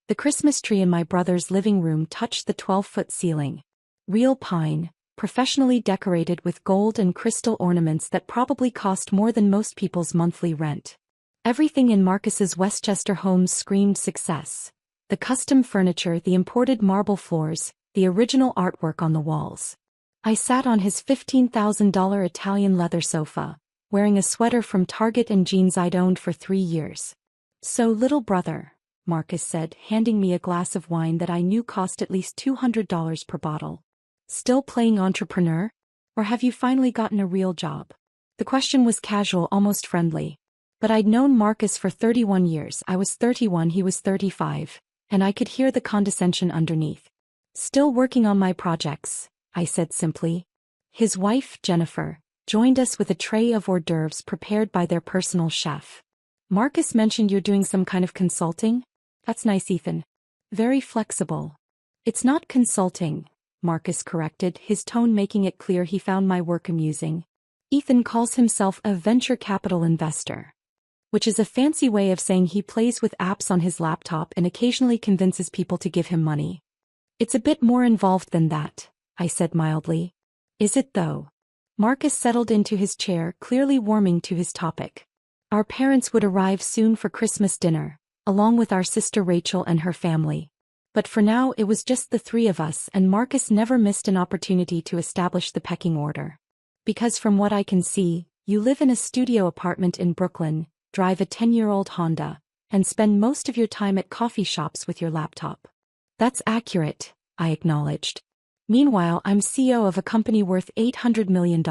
The Christmas tree in my brother's living room touched the 12-foot ceiling. Real pine, professionally decorated with gold and crystal ornaments that probably cost more than most people's monthly rent. Everything in Marcus's Westchester homes screamed success. The custom furniture, the imported marble floors, the original artwork on the walls. I sat on his $15,000 Italian leather sofa, wearing a sweater from Target and jeans I'd owned for 3 years. "So, little brother," Marcus said, handing me a glass of wine that I knew cost at least $200 per bottle. "Still playing entrepreneur? Or have you finally gotten a real job?" The question was casual, almost friendly. But I'd known Marcus for 31 years. I was 31, he was 35, and I could hear the condescension underneath. "Still working on my projects," I said simply. His wife, Jennifer, joined us with a tray of hors d'oeuvres prepared by their personal chef. "Marcus mentioned you're doing some kind of consulting?" "That's nice, Ethan. Very flexible." "It's not consulting," Marcus corrected, his tone making it clear he found my work amusing. "Ethan calls himself a venture capital investor, which is a fancy way of saying he plays with apps on his laptop and occasionally convinces people to give him money." "It's a bit more involved than that," I said mildly. "Is it though?" Marcus settled into his chair, clearly warming to his topic. "Our parents would arrive soon for Christmas dinner, along with our sister Rachel and her family. But for now it was just the 3 of us, and Marcus never missed an opportunity to establish the pecking order. Because from what I can see, you live in a studio apartment in Brooklyn, drive a 10-year-old Honda, and spend most of your time at coffee shops with your laptop." "That's accurate," I acknowledged. "Meanwhile, I'm CEO of a company worth $800 million.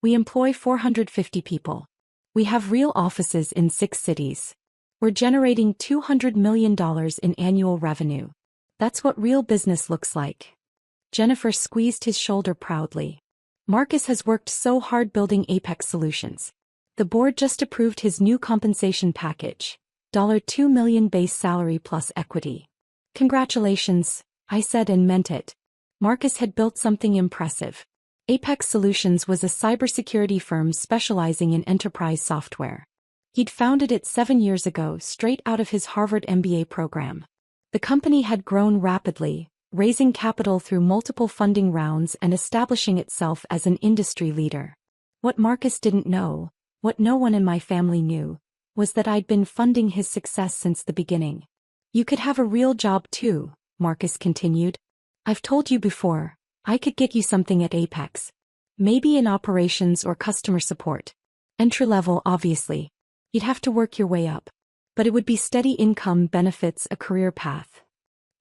We employ 450 people. We have real offices in 6 cities. We're generating $200 million in annual revenue. That's what real business looks like." Jennifer squeezed his shoulder proudly. "Marcus has worked so hard building Apex Solutions. The board just approved his new compensation package, $2 million base salary plus equity." "Congratulations," I said and meant it. Marcus had built something impressive. Apex Solutions was a cybersecurity firm specializing in enterprise software. He'd founded it 7 years ago, straight out of his Harvard MBA program. The company had grown rapidly, raising capital through multiple funding rounds and establishing itself as an industry leader. What Marcus didn't know, what no one in my family knew, was that I'd been funding his success since the beginning. "You could have a real job too," Marcus continued. "I've told you before, I could get you something at Apex. Maybe in operations or customer support. Entry level, obviously. You'd have to work your way up. But it would be steady income, benefits, a career path."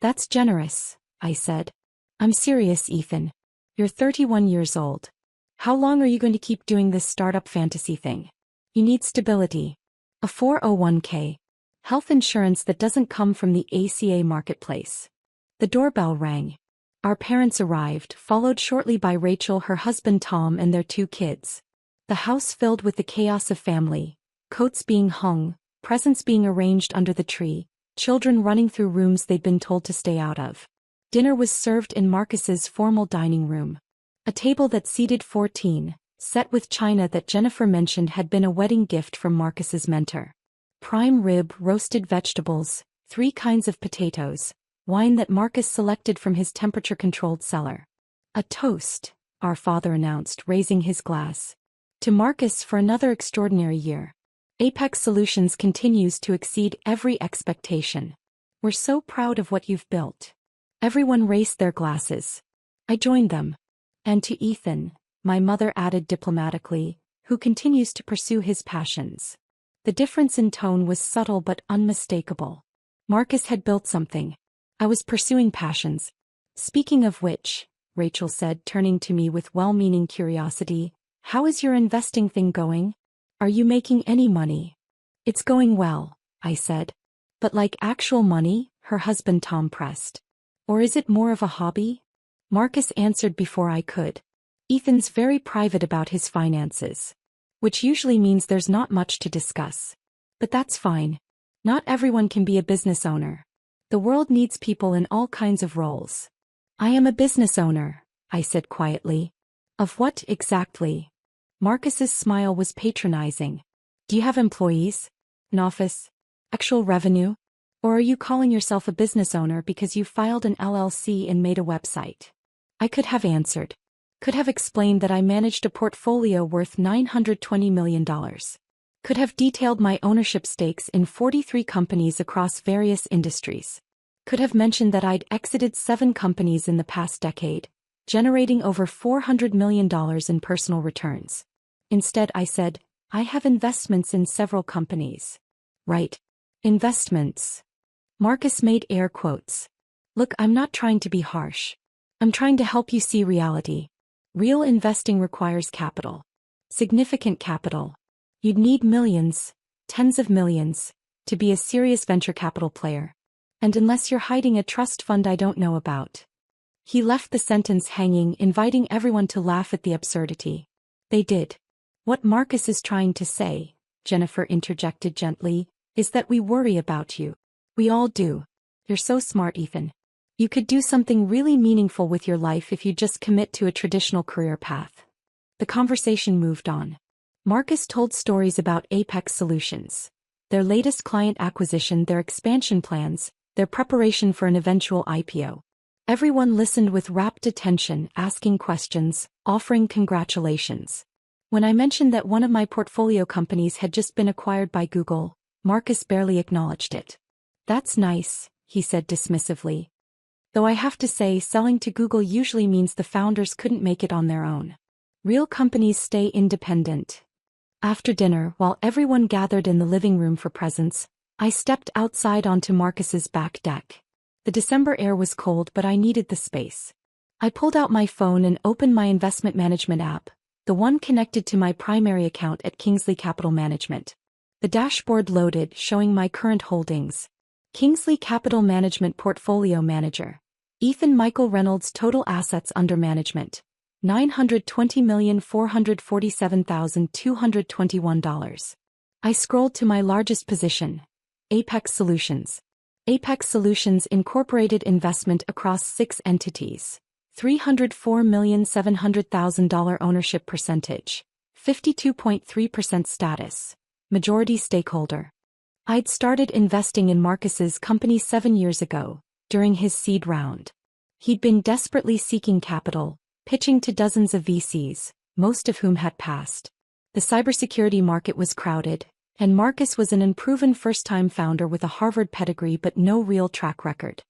"That's generous," I said. "I'm serious, Ethan. You're 31 years old. How long are you going to keep doing this startup fantasy thing? You need stability. A 401k. Health insurance that doesn't come from the ACA marketplace." The doorbell rang. Our parents arrived, followed shortly by Rachel, her husband Tom, and their 2 kids. The house filled with the chaos of family, coats being hung, presents being arranged under the tree, children running through rooms they'd been told to stay out of. Dinner was served in Marcus's formal dining room. A table that seated 14, set with china that Jennifer mentioned had been a wedding gift from Marcus's mentor. Prime rib, roasted vegetables, 3 kinds of potatoes, wine that Marcus selected from his temperature-controlled cellar. "A toast," our father announced, raising his glass. "To Marcus for another extraordinary year. Apex Solutions continues to exceed every expectation. We're so proud of what you've built." Everyone raised their glasses. I joined them. "And to Ethan," my mother added diplomatically, "who continues to pursue his passions." The difference in tone was subtle but unmistakable. Marcus had built something. I was pursuing passions. "Speaking of which," Rachel said, turning to me with well-meaning curiosity, "how is your investing thing going? Are you making any money?" "It's going well," I said. "But like actual money?" her husband Tom pressed. "Or is it more of a hobby?" Marcus answered before I could. "Ethan's very private about his finances. Which usually means there's not much to discuss. But that's fine. Not everyone can be a business owner. The world needs people in all kinds of roles." "I am a business owner," I said quietly. "Of what exactly?" Marcus's smile was patronizing. "Do you have employees? An office? Actual revenue? Or are you calling yourself a business owner because you filed an LLC and made a website? I could have answered. Could have explained that I managed a portfolio worth $920 million. Could have detailed my ownership stakes in 43 companies across various industries. Could have mentioned that I'd exited 7 companies in the past decade, generating over $400 million in personal returns. Instead, I said, I have investments in several companies. Right. Investments. Marcus made air quotes. Look, I'm not trying to be harsh. I'm trying to help you see reality. Real investing requires capital. Significant capital. You'd need millions, tens of millions, to be a serious venture capital player. And unless you're hiding a trust fund I don't know about. He left the sentence hanging, inviting everyone to laugh at the absurdity. They did. What Marcus is trying to say, Jennifer interjected gently, is that we worry about you. We all do. You're so smart, Ethan. You could do something really meaningful with your life if you just commit to a traditional career path. The conversation moved on. Marcus told stories about Apex Solutions, their latest client acquisition, their expansion plans, their preparation for an eventual IPO. Everyone listened with rapt attention, asking questions, offering congratulations. When I mentioned that one of my portfolio companies had just been acquired by Google, Marcus barely acknowledged it. That's nice, he said dismissively. Though I have to say, selling to Google usually means the founders couldn't make it on their own. Real companies stay independent. After dinner, while everyone gathered in the living room for presents, I stepped outside onto Marcus's back deck. The December air was cold, but I needed the space. I pulled out my phone and opened my investment management app, the one connected to my primary account at Kingsley Capital Management. The dashboard loaded, showing my current holdings. Kingsley Capital Management Portfolio Manager. Ethan Michael Reynolds. Total assets under management. $920,447,221. I scrolled to my largest position. Apex Solutions. Apex Solutions Incorporated investment across 6 entities. $304,700,000 ownership percentage. 52.3% status. Majority stakeholder. I'd started investing in Marcus's company 7 years ago, during his seed round. He'd been desperately seeking capital, pitching to dozens of VCs, most of whom had passed. The cybersecurity market was crowded, and Marcus was an unproven first-time founder with a Harvard pedigree but no real track record.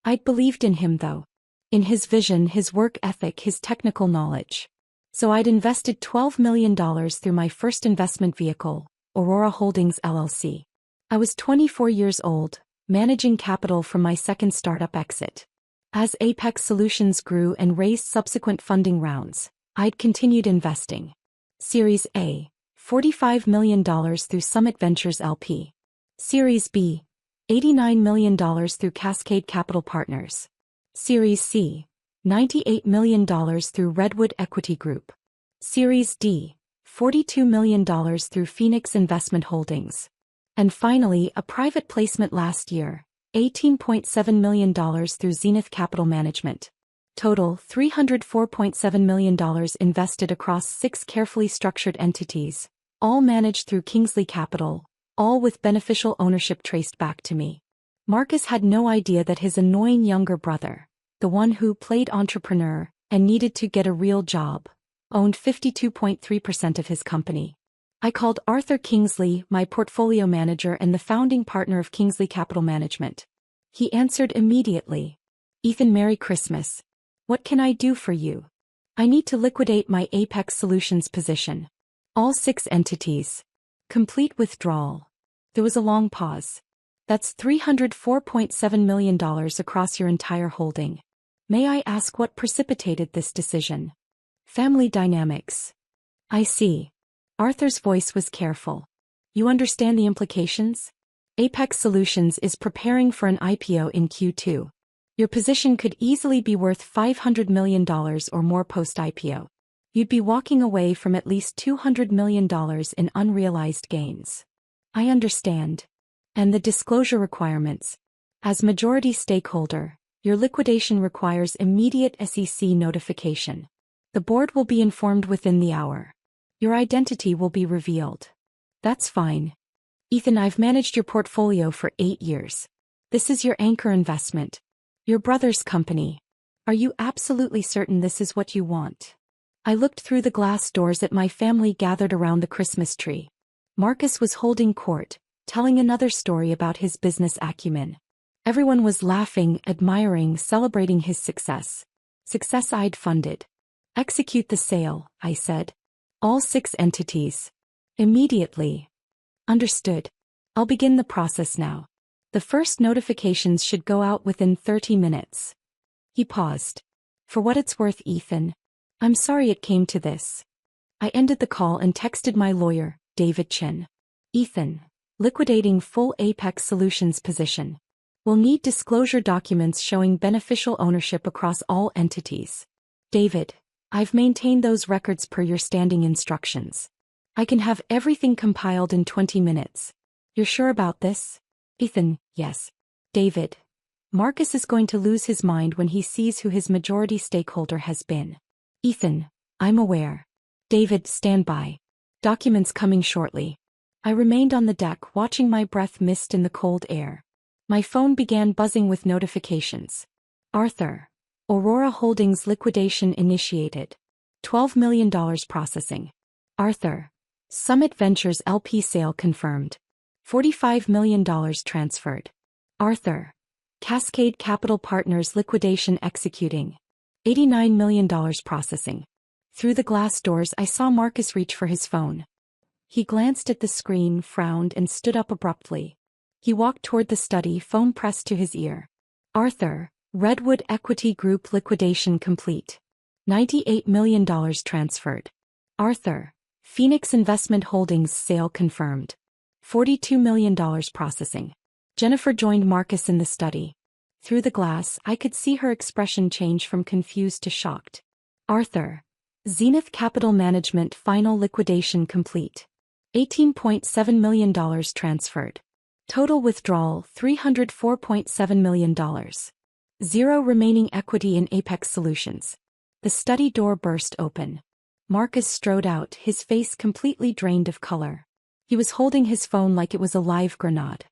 I'd believed in him though. In his vision, his work ethic, his technical knowledge. So I'd invested $12 million through my first investment vehicle, Aurora Holdings LLC. I was 24 years old, managing capital from my second startup exit. As Apex Solutions grew and raised subsequent funding rounds, I'd continued investing. Series A, $45 million through Summit Ventures LP. Series B, $89 million through Cascade Capital Partners. Series C, $98 million through Redwood Equity Group. Series D, $42 million through Phoenix Investment Holdings. And finally, a private placement last year, $18.7 million through Zenith Capital Management. Total, $304.7 million invested across 6 carefully structured entities, all managed through Kingsley Capital, all with beneficial ownership traced back to me. Marcus had no idea that his annoying younger brother, the one who played entrepreneur and needed to get a real job, owned 52.3% of his company. I called Arthur Kingsley, my portfolio manager and the founding partner of Kingsley Capital Management. He answered immediately. Ethan, Merry Christmas. What can I do for you? I need to liquidate my Apex Solutions position. All 6 entities. Complete withdrawal. There was a long pause. That's $304.7 million across your entire holding. May I ask what precipitated this decision? Family dynamics. I see. Arthur's voice was careful. You understand the implications? Apex Solutions is preparing for an IPO in Q2. Your position could easily be worth $500 million or more post-IPO. You'd be walking away from at least $200 million in unrealized gains. I understand. And the disclosure requirements. As majority stakeholder, your liquidation requires immediate SEC notification. The board will be informed within the hour. Your identity will be revealed. That's fine. Ethan, I've managed your portfolio for 8 years. This is your anchor investment. Your brother's company. Are you absolutely certain this is what you want? I looked through the glass doors at my family gathered around the Christmas tree. Marcus was holding court, telling another story about his business acumen. Everyone was laughing, admiring, celebrating his success. Success I'd funded. Execute the sale, I said. All 6 entities. Immediately. Understood. I'll begin the process now. The first notifications should go out within 30 minutes. He paused. For what it's worth, Ethan. I'm sorry it came to this. I ended the call and texted my lawyer, David Chin. Ethan. Liquidating full Apex Solutions position. We'll need disclosure documents showing beneficial ownership across all entities. David. I've maintained those records per your standing instructions. I can have everything compiled in 20 minutes. You're sure about this? Ethan. Yes. David. Marcus is going to lose his mind when he sees who his majority stakeholder has been. Ethan. I'm aware. David. Stand by. Documents coming shortly. I remained on the deck watching my breath mist in the cold air. My phone began buzzing with notifications. Arthur. Aurora Holdings liquidation initiated. $12 million processing. Arthur. Summit Ventures LP sale confirmed. $45 million transferred. Arthur. Cascade Capital Partners liquidation executing. $89 million processing. Through the glass doors I saw Marcus reach for his phone. He glanced at the screen, frowned, and stood up abruptly. He walked toward the study, phone pressed to his ear. Arthur. Redwood Equity Group liquidation complete. $98 million transferred. Arthur. Phoenix Investment Holdings sale confirmed. $42 million processing. Jennifer joined Marcus in the study. Through the glass, I could see her expression change from confused to shocked. Arthur. Zenith Capital Management final liquidation complete. $18.7 million transferred. Total withdrawal $304.7 million. 0 remaining equity in Apex Solutions. The study door burst open. Marcus strode out, his face completely drained of color. He was holding his phone like it was a live grenade.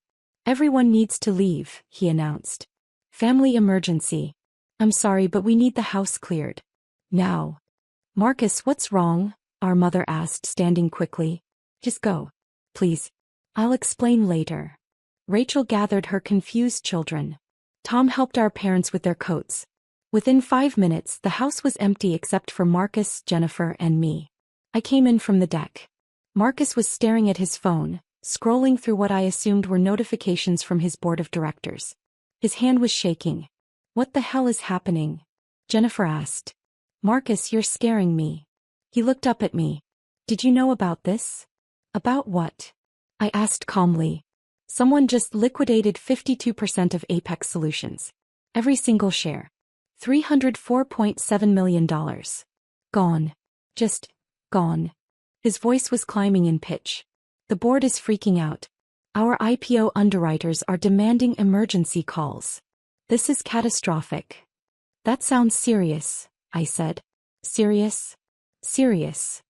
Everyone needs to leave, he announced. Family emergency. I'm sorry, but we need the house cleared. Now. Marcus, what's wrong? Our mother asked, standing quickly. Just go. Please. I'll explain later. Rachel gathered her confused children. Tom helped our parents with their coats. Within 5 minutes, the house was empty except for Marcus, Jennifer, and me. I came in from the deck. Marcus was staring at his phone, scrolling through what I assumed were notifications from his board of directors. His hand was shaking. What the hell is happening? Jennifer asked. Marcus, you're scaring me. He looked up at me. Did you know about this? About what? I asked calmly. Someone just liquidated 52% of Apex Solutions. Every single share. $304.7 million. Gone. Just gone. His voice was climbing in pitch. The board is freaking out. Our IPO underwriters are demanding emergency calls. This is catastrophic. That sounds serious, I said. Serious? Serious.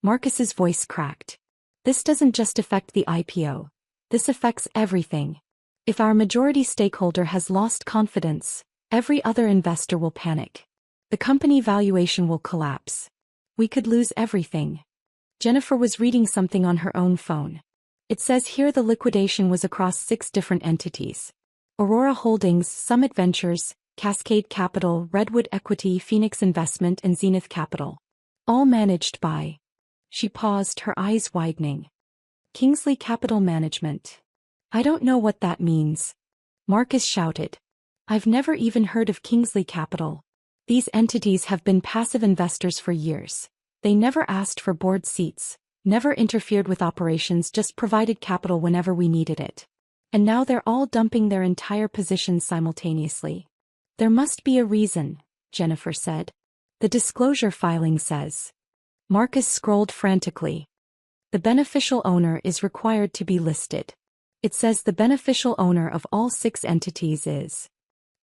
Marcus's voice cracked. This doesn't just affect the IPO. This affects everything. If our majority stakeholder has lost confidence, every other investor will panic. The company valuation will collapse. We could lose everything. Jennifer was reading something on her own phone. It says here the liquidation was across 6 different entities. Aurora Holdings, Summit Ventures, Cascade Capital, Redwood Equity, Phoenix Investment, and Zenith Capital. All managed by. She paused, her eyes widening. Kingsley Capital Management. I don't know what that means. Marcus shouted. I've never even heard of Kingsley Capital. These entities have been passive investors for years. They never asked for board seats, never interfered with operations, just provided capital whenever we needed it. And now they're all dumping their entire positions simultaneously. There must be a reason, Jennifer said. The disclosure filing says. Marcus scrolled frantically. The beneficial owner is required to be listed. It says the beneficial owner of all 6 entities is.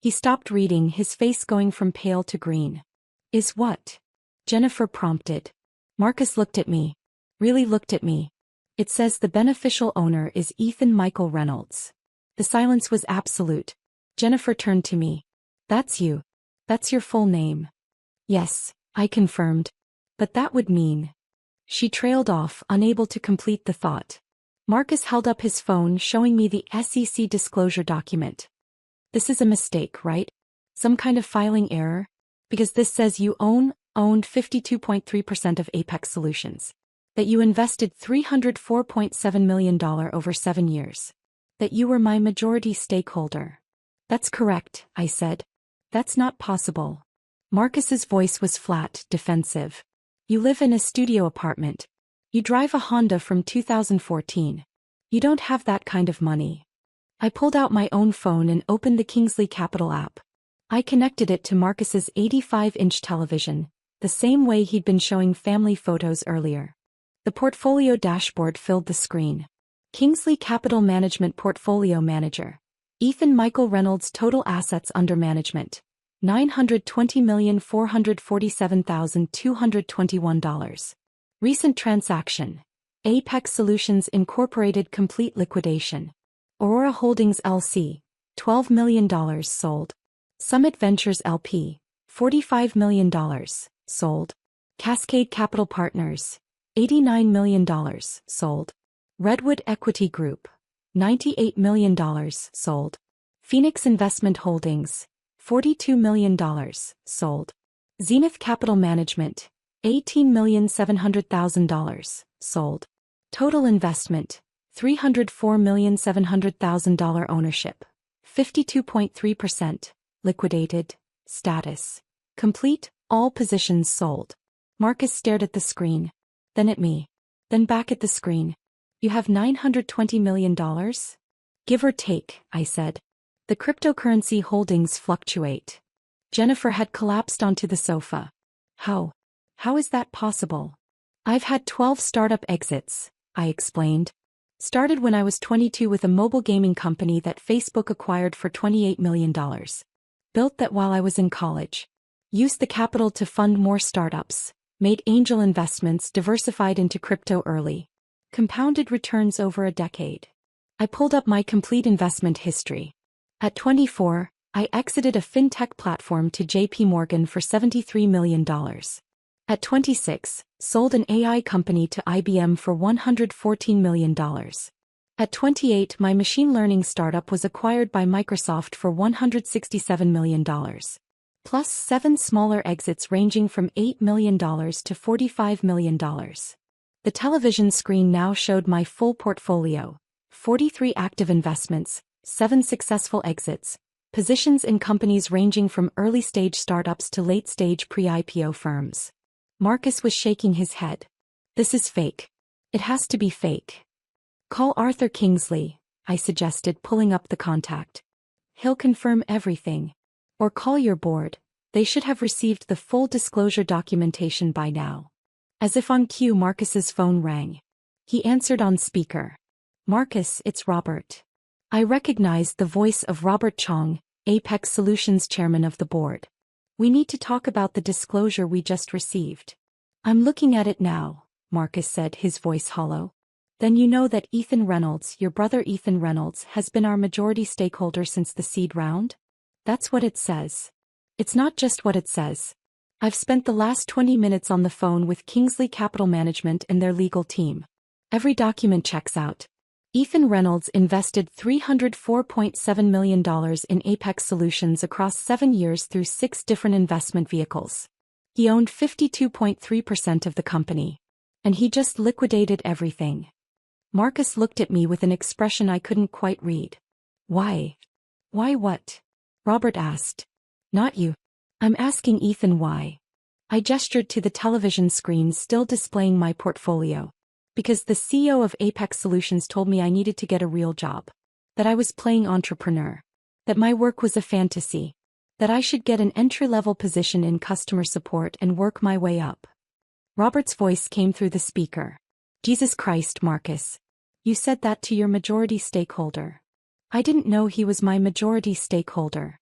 He stopped reading, his face going from pale to green. Is what? Jennifer prompted. Marcus looked at me. Really looked at me. It says the beneficial owner is Ethan Michael Reynolds. The silence was absolute. Jennifer turned to me. That's you. That's your full name. Yes, I confirmed. But that would mean. She trailed off, unable to complete the thought. Marcus held up his phone, showing me the SEC disclosure document. This is a mistake, right? Some kind of filing error? Because this says you owned 52.3% of Apex Solutions. That you invested $304.7 million over 7 years. That you were my majority stakeholder. That's correct, I said. That's not possible. Marcus's voice was flat, defensive. You live in a studio apartment. You drive a Honda from 2014. You don't have that kind of money. I pulled out my own phone and opened the Kingsley Capital app. I connected it to Marcus's 85-inch television, the same way he'd been showing family photos earlier. The portfolio dashboard filled the screen. Kingsley Capital Management Portfolio Manager. Ethan Michael Reynolds. Total assets under management. $920,447,221. Recent transaction. Apex Solutions Incorporated complete liquidation. Aurora Holdings LC, $12 million sold. Summit Ventures LP, $45 million sold. Cascade Capital Partners, $89 million sold. Redwood Equity Group, $98 million sold. Phoenix Investment Holdings, $42 million sold. Zenith Capital Management, $18,700,000 sold. Total investment, $304,700,000 ownership, 52.3%, liquidated, status, complete, all positions sold. Marcus stared at the screen, then at me, then back at the screen. You have $920 million? Give or take, I said. The cryptocurrency holdings fluctuate. Jennifer had collapsed onto the sofa. How is that possible? I've had 12 startup exits, I explained. Started when I was 22 with a mobile gaming company that Facebook acquired for $28 million. Built that while I was in college. Used the capital to fund more startups. Made angel investments, diversified into crypto early. Compounded returns over a decade. I pulled up my complete investment history. At 24, I exited a fintech platform to JP Morgan for $73 million. At 26, sold an AI company to IBM for $114 million. At 28, my machine learning startup was acquired by Microsoft for $167 million. Plus 7 smaller exits ranging from $8 million to $45 million. The television screen now showed my full portfolio. 43 active investments, 7 successful exits, positions in companies ranging from early-stage startups to late-stage pre-IPO firms. Marcus was shaking his head. This is fake. It has to be fake. Call Arthur Kingsley, I suggested, pulling up the contact. He'll confirm everything. Or call your board. They should have received the full disclosure documentation by now. As if on cue, Marcus's phone rang. He answered on speaker. Marcus, it's Robert. I recognized the voice of Robert Chong, Apex Solutions chairman of the board. We need to talk about the disclosure we just received. I'm looking at it now, Marcus said, his voice hollow. Then you know that Ethan Reynolds, your brother Ethan Reynolds, has been our majority stakeholder since the seed round? That's what it says. It's not just what it says. I've spent the last 20 minutes on the phone with Kingsley Capital Management and their legal team. Every document checks out. Ethan Reynolds invested $304.7 million in Apex Solutions across 7 years through 6 different investment vehicles. He owned 52.3% of the company. And he just liquidated everything. Marcus looked at me with an expression I couldn't quite read. Why? Why what? Robert asked. Not you. I'm asking Ethan why. I gestured to the television screen still displaying my portfolio. Because the CEO of Apex Solutions told me I needed to get a real job. That I was playing entrepreneur. That my work was a fantasy. That I should get an entry-level position in customer support and work my way up. Robert's voice came through the speaker. Jesus Christ, Marcus. You said that to your majority stakeholder. I didn't know he was my majority stakeholder.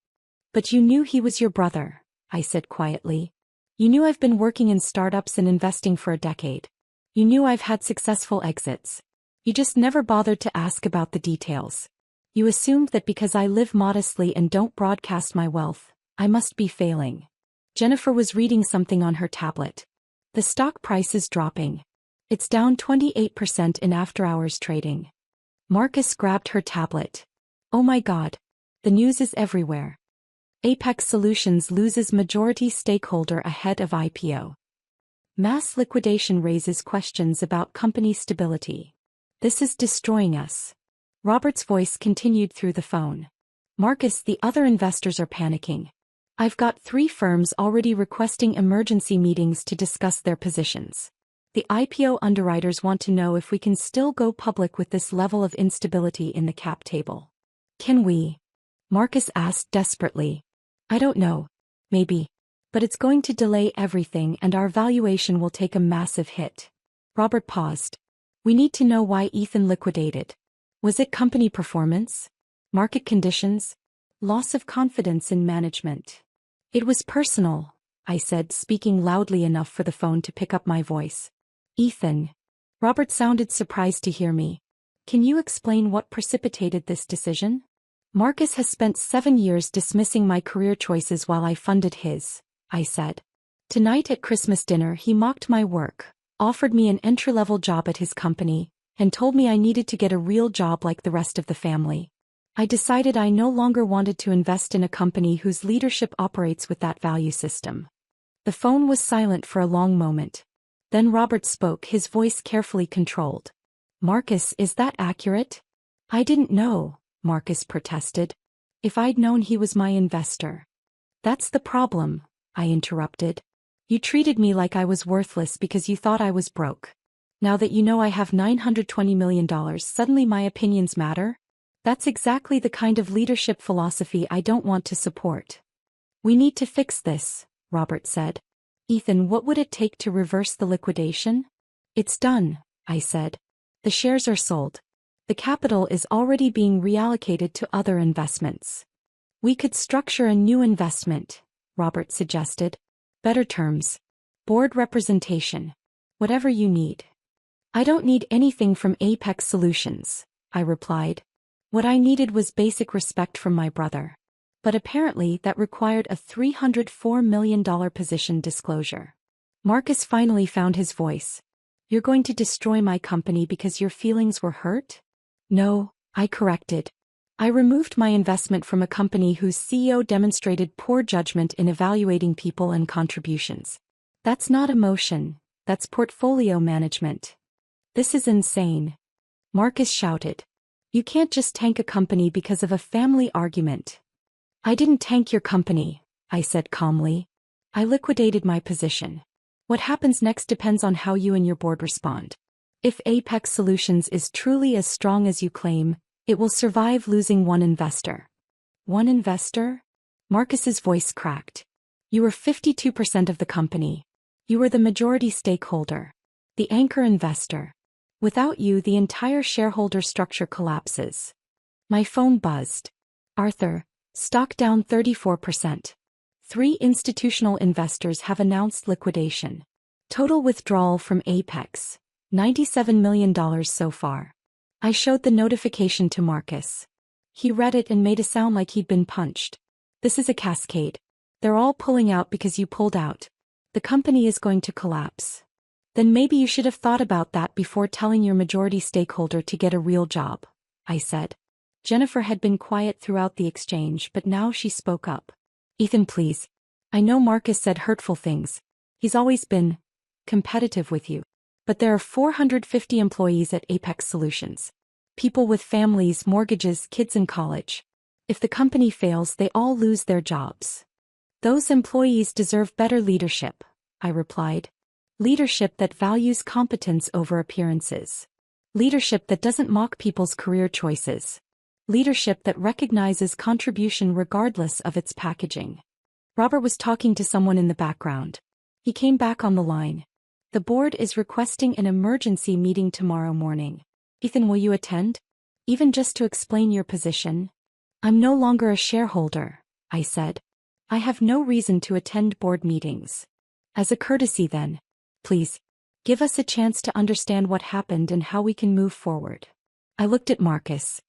But you knew he was your brother, I said quietly. You knew I've been working in startups and investing for a decade. You knew I've had successful exits. You just never bothered to ask about the details. You assumed that because I live modestly and don't broadcast my wealth, I must be failing. Jennifer was reading something on her tablet. The stock price is dropping. It's down 28% in after-hours trading. Marcus grabbed her tablet. Oh my God. The news is everywhere. Apex Solutions loses majority stakeholder ahead of IPO. Mass liquidation raises questions about company stability. This is destroying us. Robert's voice continued through the phone. Marcus, the other investors are panicking. I've got 3 firms already requesting emergency meetings to discuss their positions. The IPO underwriters want to know if we can still go public with this level of instability in the cap table. Can we? Marcus asked desperately. I don't know. Maybe. But it's going to delay everything and our valuation will take a massive hit. Robert paused. We need to know why Ethan liquidated. Was it company performance? Market conditions? Loss of confidence in management? It was personal, I said, speaking loudly enough for the phone to pick up my voice. Ethan. Robert sounded surprised to hear me. Can you explain what precipitated this decision? Marcus has spent 7 years dismissing my career choices while I funded his, I said. Tonight at Christmas dinner he mocked my work, offered me an entry-level job at his company, and told me I needed to get a real job like the rest of the family. I decided I no longer wanted to invest in a company whose leadership operates with that value system. The phone was silent for a long moment. Then Robert spoke, his voice carefully controlled. Marcus, is that accurate? I didn't know, Marcus protested. If I'd known he was my investor. That's the problem, I interrupted. You treated me like I was worthless because you thought I was broke. Now that you know I have $920 million, suddenly my opinions matter? That's exactly the kind of leadership philosophy I don't want to support. We need to fix this, Robert said. Ethan, what would it take to reverse the liquidation? It's done, I said. The shares are sold. The capital is already being reallocated to other investments. We could structure a new investment, Robert suggested. Better terms. Board representation. Whatever you need. I don't need anything from Apex Solutions, I replied. What I needed was basic respect from my brother. But apparently that required a $304 million position disclosure. Marcus finally found his voice. You're going to destroy my company because your feelings were hurt? No, I corrected. I removed my investment from a company whose CEO demonstrated poor judgment in evaluating people and contributions. That's not emotion, that's portfolio management. This is insane. Marcus shouted. You can't just tank a company because of a family argument. I didn't tank your company, I said calmly. I liquidated my position. What happens next depends on how you and your board respond. If Apex Solutions is truly as strong as you claim, it will survive losing one investor. One investor? Marcus's voice cracked. You were 52% of the company. You were the majority stakeholder. The anchor investor. Without you, the entire shareholder structure collapses. My phone buzzed. Arthur, stock down 34%. 3 institutional investors have announced liquidation. Total withdrawal from Apex, $97 million so far. I showed the notification to Marcus. He read it and made a sound like he'd been punched. This is a cascade. They're all pulling out because you pulled out. The company is going to collapse. Then maybe you should have thought about that before telling your majority stakeholder to get a real job, I said. Jennifer had been quiet throughout the exchange, but now she spoke up. Ethan, please. I know Marcus said hurtful things. He's always been competitive with you. But there are 450 employees at Apex Solutions. People with families, mortgages, kids in college. If the company fails, they all lose their jobs. Those employees deserve better leadership, I replied. Leadership that values competence over appearances. Leadership that doesn't mock people's career choices. Leadership that recognizes contribution regardless of its packaging. Robert was talking to someone in the background. He came back on the line. The board is requesting an emergency meeting tomorrow morning. Ethan, will you attend? Even just to explain your position? I'm no longer a shareholder, I said. I have no reason to attend board meetings. As a courtesy then, please, give us a chance to understand what happened and how we can move forward. I looked at Marcus.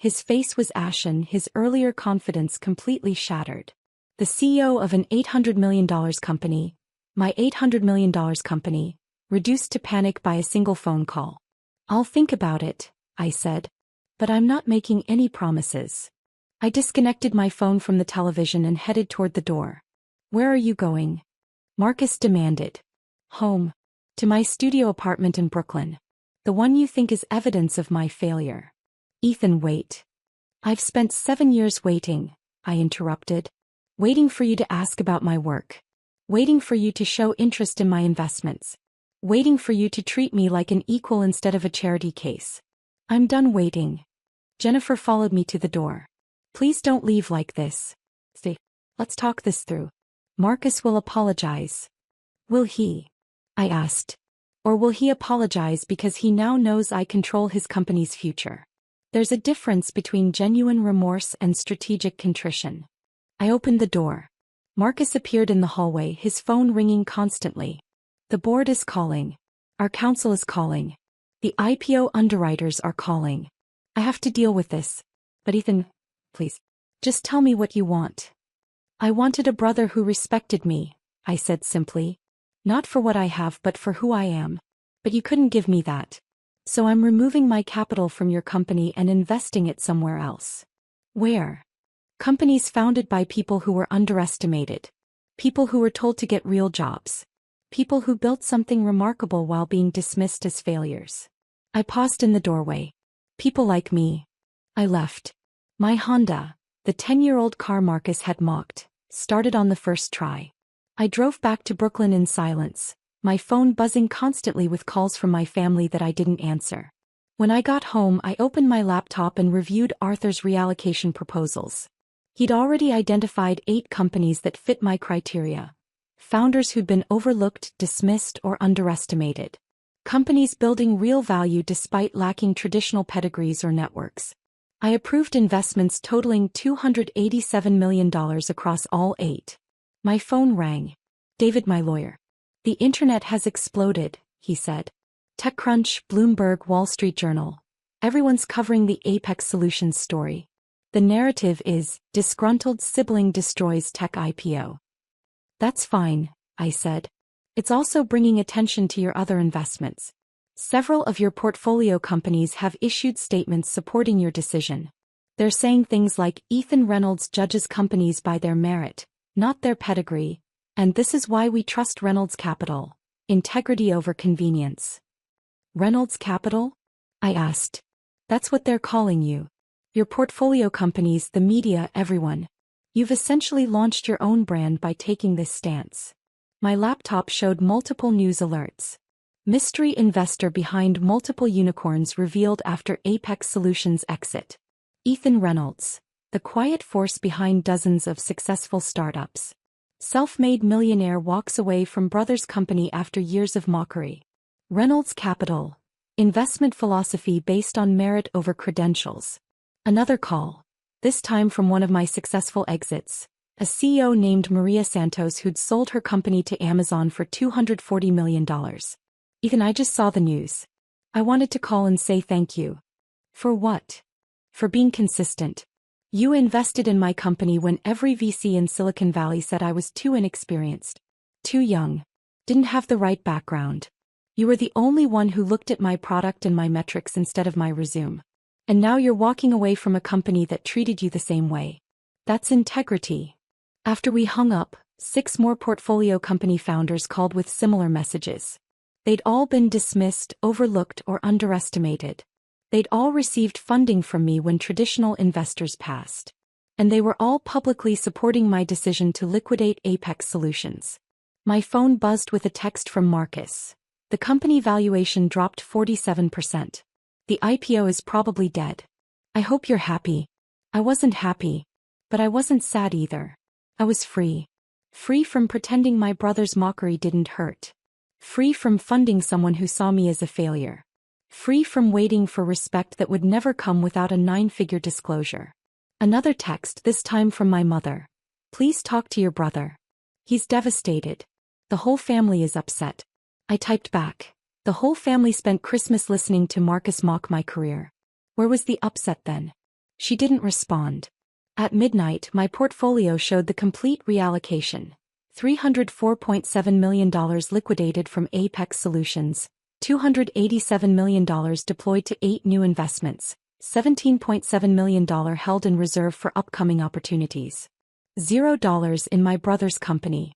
His face was ashen, his earlier confidence completely shattered. The CEO of an $800 million company, my $800 million company, reduced to panic by a single phone call. "I'll think about it," I said. "But I'm not making any promises." I disconnected my phone from the television and headed toward the door. "Where are you going?" Marcus demanded. "Home. To my studio apartment in Brooklyn. The one you think is evidence of my failure." "Ethan, wait." "I've spent 7 years waiting," I interrupted. "Waiting for you to ask about my work. Waiting for you to show interest in my investments. Waiting for you to treat me like an equal instead of a charity case. I'm done waiting." Jennifer followed me to the door. "Please don't leave like this. Stay. Let's talk this through. Marcus will apologize." "Will he?" I asked. "Or will he apologize because he now knows I control his company's future?" There's a difference between genuine remorse and strategic contrition. I opened the door. Marcus appeared in the hallway, his phone ringing constantly. "The board is calling. Our counsel is calling. The IPO underwriters are calling. I have to deal with this. But Ethan, please, just tell me what you want." "I wanted a brother who respected me," I said simply. "Not for what I have but for who I am. But you couldn't give me that. So I'm removing my capital from your company and investing it somewhere else." "Where?" "Companies founded by people who were underestimated. People who were told to get real jobs. People who built something remarkable while being dismissed as failures." I paused in the doorway. "People like me." I left. My Honda, the 10-year-old car Marcus had mocked, started on the first try. I drove back to Brooklyn in silence, my phone buzzing constantly with calls from my family that I didn't answer. When I got home, I opened my laptop and reviewed Arthur's reallocation proposals. He'd already identified 8 companies that fit my criteria. Founders who'd been overlooked, dismissed, or underestimated. Companies building real value despite lacking traditional pedigrees or networks. I approved investments totaling $287 million across all 8. My phone rang. "David, my lawyer. The internet has exploded," he said. TechCrunch, Bloomberg, Wall Street Journal. Everyone's covering the Apex Solutions story. The narrative is, disgruntled sibling destroys tech IPO. "That's fine," I said. "It's also bringing attention to your other investments. Several of your portfolio companies have issued statements supporting your decision. They're saying things like Ethan Reynolds judges companies by their merit, not their pedigree, and this is why we trust Reynolds Capital. Integrity over convenience." "Reynolds Capital?" I asked. "That's what they're calling you. Your portfolio companies, the media, everyone. You've essentially launched your own brand by taking this stance." My laptop showed multiple news alerts. Mystery investor behind multiple unicorns revealed after Apex Solutions exit. Ethan Reynolds, the quiet force behind dozens of successful startups. Self-made millionaire walks away from brother's company after years of mockery. Reynolds Capital, investment philosophy based on merit over credentials. Another call, this time from one of my successful exits, a CEO named Maria Santos who'd sold her company to Amazon for $240 million. "Ethan, I just saw the news. I wanted to call and say thank you." "For what?" "For being consistent. You invested in my company when every VC in Silicon Valley said I was too inexperienced, too young, didn't have the right background. You were the only one who looked at my product and my metrics instead of my resume. And now you're walking away from a company that treated you the same way. That's integrity." After we hung up, 6 more portfolio company founders called with similar messages. They'd all been dismissed, overlooked, or underestimated. They'd all received funding from me when traditional investors passed. And they were all publicly supporting my decision to liquidate Apex Solutions. My phone buzzed with a text from Marcus. "The company valuation dropped 47%. The IPO is probably dead. I hope you're happy." I wasn't happy. But I wasn't sad either. I was free. Free from pretending my brother's mockery didn't hurt. Free from funding someone who saw me as a failure. Free from waiting for respect that would never come without a 9-figure disclosure. Another text, this time from my mother. "Please talk to your brother. He's devastated. The whole family is upset." I typed back. "The whole family spent Christmas listening to Marcus mock my career. Where was the upset then?" She didn't respond. At midnight, my portfolio showed the complete reallocation. $304.7 million liquidated from Apex Solutions, $287 million deployed to 8 new investments, $17.7 million held in reserve for upcoming opportunities. $0 in my brother's company.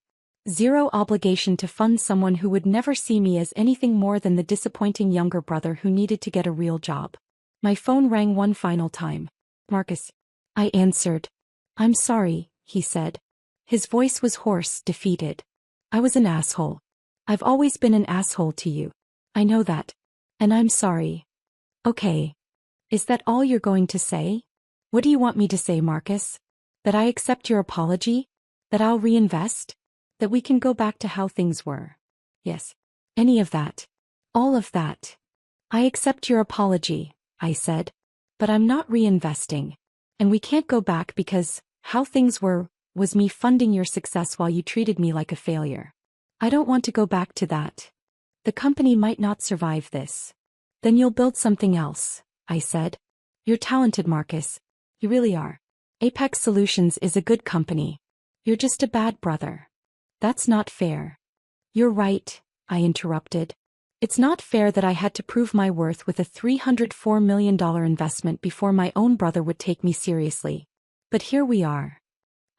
Zero obligation to fund someone who would never see me as anything more than the disappointing younger brother who needed to get a real job. My phone rang one final time. Marcus. I answered. I'm sorry, he said. His voice was hoarse, defeated. I was an asshole. I've always been an asshole to you. I know that. And I'm sorry. Okay. Is that all you're going to say? What do you want me to say, Marcus? That I accept your apology? That I'll reinvest? That we can go back to how things were? Yes. Any of that. All of that. I accept your apology, I said. But I'm not reinvesting. And we can't go back because how things were was me funding your success while you treated me like a failure. I don't want to go back to that. The company might not survive this. Then you'll build something else, I said. You're talented, Marcus. You really are. Apex Solutions is a good company. You're just a bad brother. That's not fair. You're right, I interrupted. It's not fair that I had to prove my worth with a $304 million investment before my own brother would take me seriously. But here we are.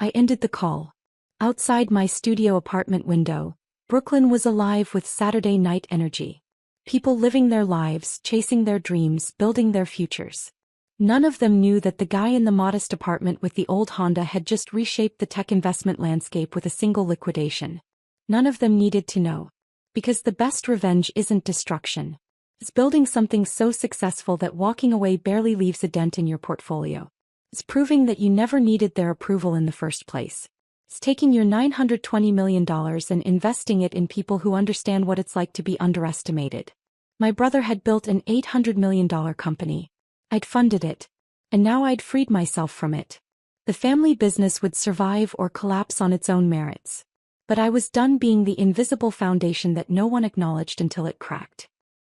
I ended the call. Outside my studio apartment window, Brooklyn was alive with Saturday night energy. People living their lives, chasing their dreams, building their futures. None of them knew that the guy in the modest apartment with the old Honda had just reshaped the tech investment landscape with a single liquidation. None of them needed to know. Because the best revenge isn't destruction. It's building something so successful that walking away barely leaves a dent in your portfolio. It's proving that you never needed their approval in the first place. It's taking your $920 million and investing it in people who understand what it's like to be underestimated. My brother had built an $800 million company. I'd funded it. And now I'd freed myself from it. The family business would survive or collapse on its own merits. But I was done being the invisible foundation that no one acknowledged until it cracked.